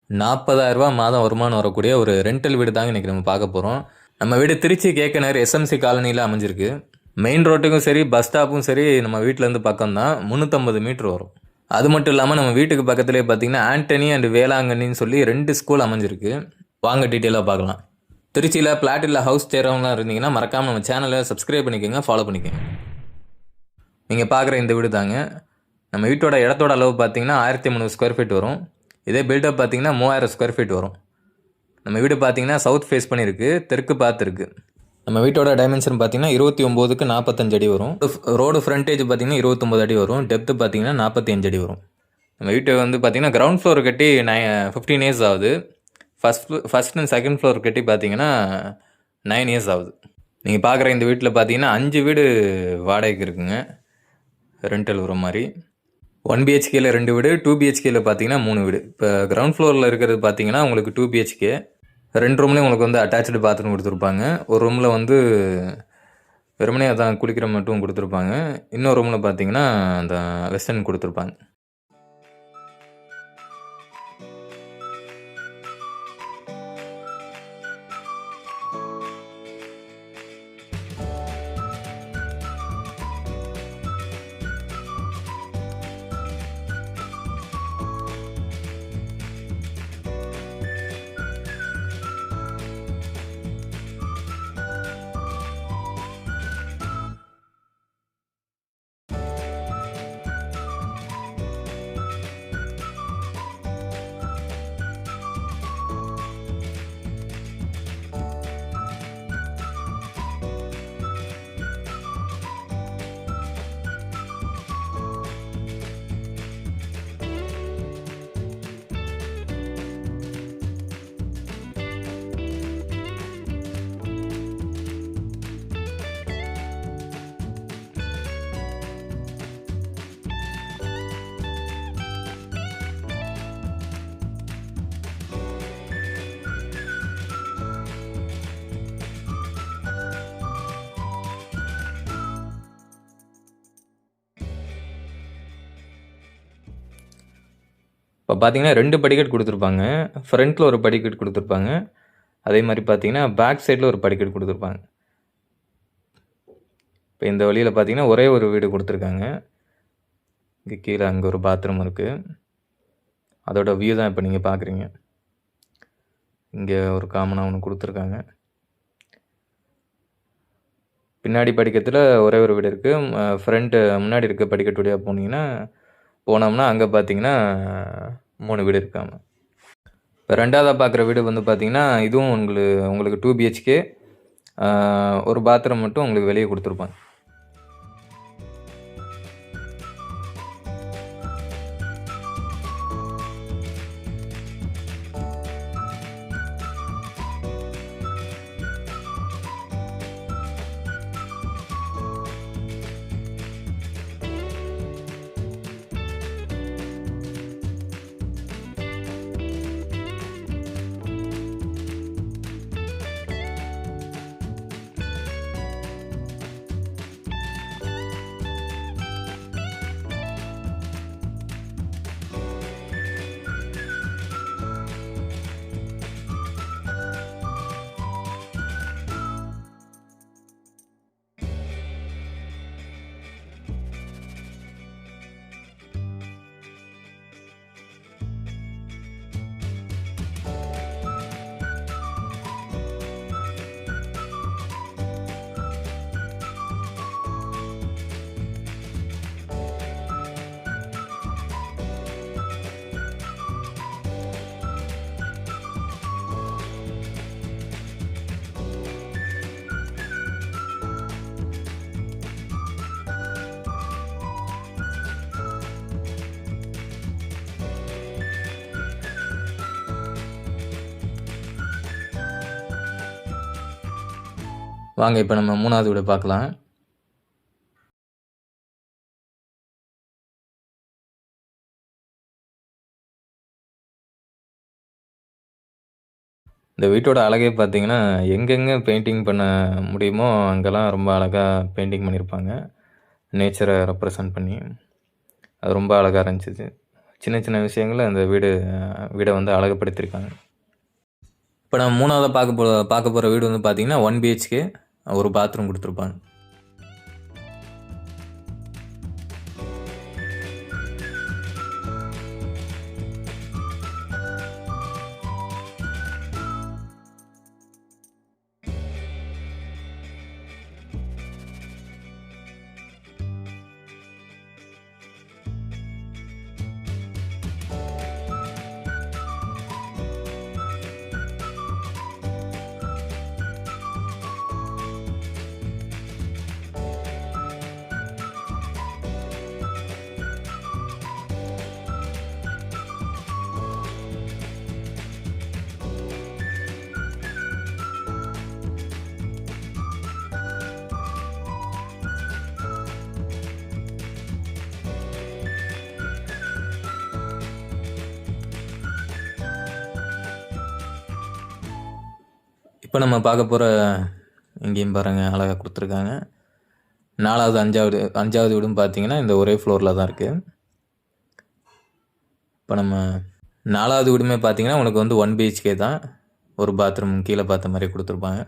ரூ. 40,000 மாதம் வருமானம் வரக்கூடிய ஒரு ரெண்டல் வீடு தாங்க இன்றைக்கி நம்ம பார்க்க போகிறோம். நம்ம வீடு திருச்சி கேக்கனர் எஸ்எம்சி காலனியில் அமைஞ்சிருக்கு. மெயின் ரோட்டுக்கும் சரி, பஸ் ஸ்டாப்பும் சரி, நம்ம வீட்டிலேருந்து பக்கம் தான். 350 மீட்டர் வரும். அது மட்டும் இல்லாமல் நம்ம வீட்டுக்கு பக்கத்துலேயே பார்த்தீங்கன்னா ஆண்டனி அண்ட் வேளாங்கண்ணின்னு சொல்லி 2 ஸ்கூல் அமைஞ்சிருக்கு. வாங்க டீட்டெயிலாக பார்க்கலாம். திருச்சியில் பிளாட் இல்லை ஹவுஸ் தேர்றவங்களாம் இருந்தீங்கன்னா மறக்காமல் நம்ம சேனலை சப்ஸ்கிரைப் பண்ணிக்கோங்க, ஃபாலோ பண்ணிக்கோங்க. நீங்கள் பார்க்குற இந்த வீடு தாங்க. நம்ம வீட்டோட இடத்தோட அளவு பார்த்தீங்கன்னா 1300 ஸ்கொயர் ஃபீட் வரும். இதே பில்டப் பார்த்தீங்கன்னா 3000 ஸ்கொயர் ஃபீட் வரும். நம்ம வீடு பார்த்தீங்கன்னா சவுத் ஃபேஸ் பண்ணியிருக்கு, தெற்கு பார்த்துருக்கு. நம்ம வீட்டோட டைமென்ஷன் பார்த்தீங்கன்னா 29க்கு 45 அடி வரும். ரோடு ஃப்ரண்டேஜ் பார்த்தீங்கன்னா 29 அடி வரும். டெப்த்து பார்த்தீங்கன்னா 45 அடி வரும். நம்ம வீட்டை வந்து பார்த்தீங்கன்னா கிரவுண்ட் ஃப்ளோர் கட்டி 15 இயர்ஸ் ஆகுது. ஃபஸ்ட் அண்ட் செகண்ட் ஃப்ளோர் கட்டி பார்த்தீங்கன்னா 9 இயர்ஸ் ஆகுது. நீங்கள் பார்க்குற இந்த வீட்டில் பார்த்தீங்கன்னா 5 வீடு வாடகைக்கு இருக்குங்க, ரெண்டல் வர மாதிரி. 1 பிஹெச்கேல 2 வீடு, 2 பிஹெச்கேல பார்த்தீங்கன்னா 3 வீடு. இப்போ கிரவுண்ட் ஃப்ளோரில் இருக்கிறது பார்த்தீங்கன்னா உங்களுக்கு 2 பிஹெச்கே. 2 ரூம்லேயும் உங்களுக்கு வந்து அட்டாச்சு பாத்ரூம் கொடுத்துருப்பாங்க. ஒரு ரூமில் வந்து வெறுமனே அதான் குளிக்கிற மட்டும் கொடுத்துருப்பாங்க. இன்னொரு ரூமில் பார்த்தீங்கன்னா அந்த வெஸ்டர்ன் கொடுத்துருப்பாங்க. இப்போ பார்த்தீங்கன்னா 2 படிக்கட் கொடுத்துருப்பாங்க. ஃப்ரண்ட்டில் ஒரு படிக்கட் கொடுத்துருப்பாங்க. அதே மாதிரி பார்த்தீங்கன்னா பேக் சைடில் ஒரு படிக்கட் கொடுத்துருப்பாங்க. இப்போ இந்த வழியில் பார்த்தீங்கன்னா ஒரே ஒரு வீடு கொடுத்துருக்காங்க. இங்கே கீழே அங்கே ஒரு பாத்ரூம் இருக்குது. அதோட வியூ தான் இப்போ நீங்கள் பார்க்குறீங்க. இங்கே ஒரு காமனாக ஒன்று கொடுத்துருக்காங்க. பின்னாடி படிக்கத்தில் ஒரே ஒரு வீடு இருக்குது. ஃப்ரண்ட்டு முன்னாடி இருக்க படிக்கட்டு வழியாக போனோம்னா அங்கே பார்த்தீங்கன்னா 3 வீடு இருக்காங்க. இப்போ ரெண்டாவதாக பார்க்குற வீடு வந்து பார்த்தீங்கன்னா இதுவும் உங்களுக்கு 2 பிஹெச்கே. ஒரு பாத்ரூம் மட்டும் உங்களுக்கு வெளியே கொடுத்துருப்பாங்க. வாங்க இப்போ நம்ம 3வது வீடு பார்க்கலாம். இந்த வீட்டோட அழகே பார்த்தீங்கன்னா, எங்கெங்கே பெயிண்டிங் பண்ண முடியுமோ அங்கெல்லாம் ரொம்ப அழகாக பெயிண்டிங் பண்ணியிருப்பாங்க. நேச்சரை ரெப்ரசன்ட் பண்ணி. அது ரொம்ப அழகாக இருந்துச்சு. சின்ன சின்ன விஷயங்கள அந்த வீடை வந்து அழகுபடுத்தியிருக்காங்க. இப்போ நம்ம 3வதா பார்க்க போகிற வீடு வந்து பார்த்தீங்கன்னா 1 பிஹெச்கே, ஒரு பாத்ரூம் கொடுத்துருப்பாங்க. இப்போ நம்ம பார்க்க போகிற இங்கேயும் பாருங்கள் அழகாக கொடுத்துருக்காங்க. 4வது 5வது வீடும் பார்த்தீங்கன்னா இந்த ஒரே ஃப்ளோரில் தான் இருக்குது. இப்போ நம்ம 4வது வீடுமே பார்த்தீங்கன்னா உனக்கு வந்து 1 பிஹெச்கே தான், ஒரு பாத்ரூம் கீழே பார்த்த மாதிரி கொடுத்துருப்பாங்க.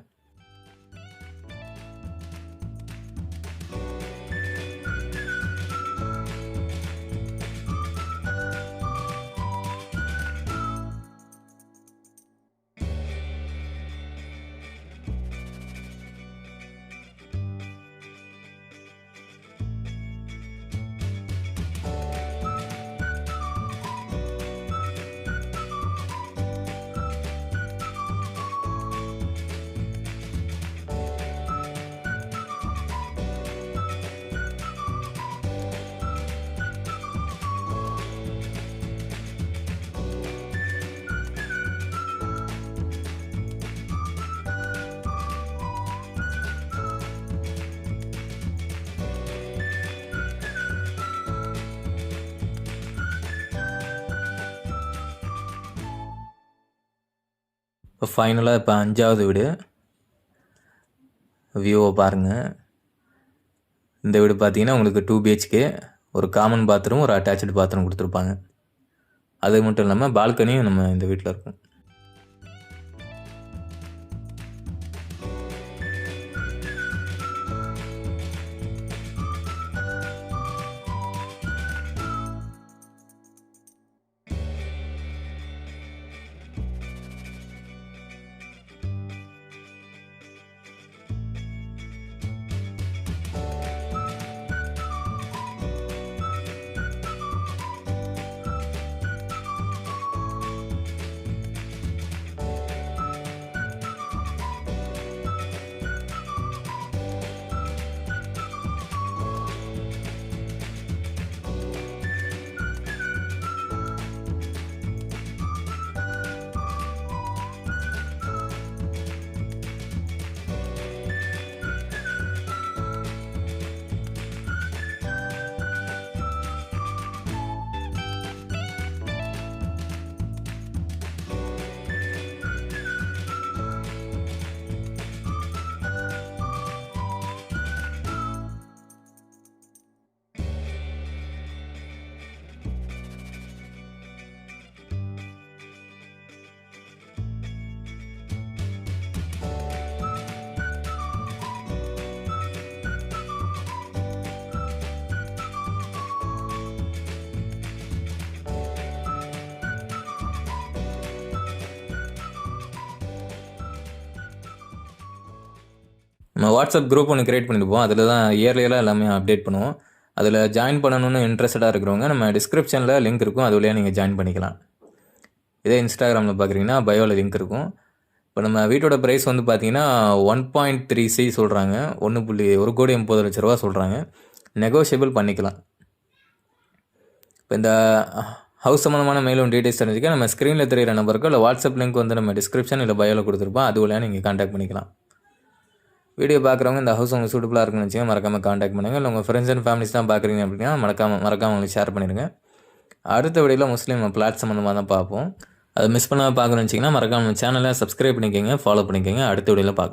இப்போ ஃபைனலாக இப்போ 5வது வீடு வியூவை பாருங்கள். இந்த வீடு பார்த்தீங்கன்னா உங்களுக்கு 2 பிஹெச்கே, ஒரு காமன் பாத்ரூம், ஒரு அட்டாச்சு பாத்ரூம் கொடுத்துருப்பாங்க. அது மட்டும் இல்லாமல் பால்கனியும் நம்ம இந்த வீட்டில் இருக்கும். நம்ம வாட்ஸ்அப் குரூப் ஒன்று கிரியேட் பண்ணியிருப்போம். அதில் தான் இயர்லியெல்லாம் எல்லாமே அப்டேட் பண்ணுவோம். அதில் ஜாயின் பண்ணணும்னு இன்ட்ரெஸ்டடாக இருக்கிறவங்க நம்ம டிஸ்கிரிப்ஷனில் லிங்க் இருக்கும், அது வழியாக நீங்கள் ஜாயின் பண்ணிக்கலாம். இதே இன்ஸ்டாகிராமில் பார்க்குறீங்கன்னா பயோவில் லிங்க் இருக்கும். இப்போ நம்ம வீட்டோட ப்ரைஸ் வந்து பார்த்தீங்கன்னா 1.3C சொல்கிறாங்க. 1,80,00,000 சொல்கிறாங்க. நெகோஷியபிள் பண்ணிக்கலாம். இப்போ இந்த ஹவுஸ் சம்மந்தமான மேலும் டீட்டெயில்ஸ் தெரிஞ்சுக்க நம்ம ஸ்க்ரீனில் தெரியிற நம்பருக்கு இல்லை வாட்ஸ்அப் லிங்க் வந்து நம்ம டிஸ்கிரிப்ஷன் இல்லை பயோவில் கொடுத்துருப்போம், அது வழியாக நீங்கள் கான்டாக்ட் பண்ணிக்கலாம். வீடியோ பார்க்குறவங்க இந்த ஹவுஸ் உங்களுக்கு சூட்டபுளாக இருக்குன்னு வச்சுங்க மறக்காமல் காண்டாக்ட் பண்ணுங்கள். இல்லை உங்கள் ஃப்ரெண்ட்ஸ் அண்ட் ஃபேமிலிஸ் தான் பார்க்குறீங்க அப்படின்னா மறக்காமல் உங்களுக்கு ஷேர் பண்ணிடுங்க. அடுத்த வீடியோவில் முஸ்லீம் பிளாட் சம்மந்தமாக தான் பார்ப்போம். அதை மிஸ் பண்ணாமல் பார்க்கணுன்னு வச்சிங்கன்னா மறக்காமல் சேனலை சப்ஸ்கிரைப் பண்ணிக்கோங்க, ஃபாலோ பண்ணிக்கோங்க. அடுத்த வீடியோவில் பார்க்கலாம்.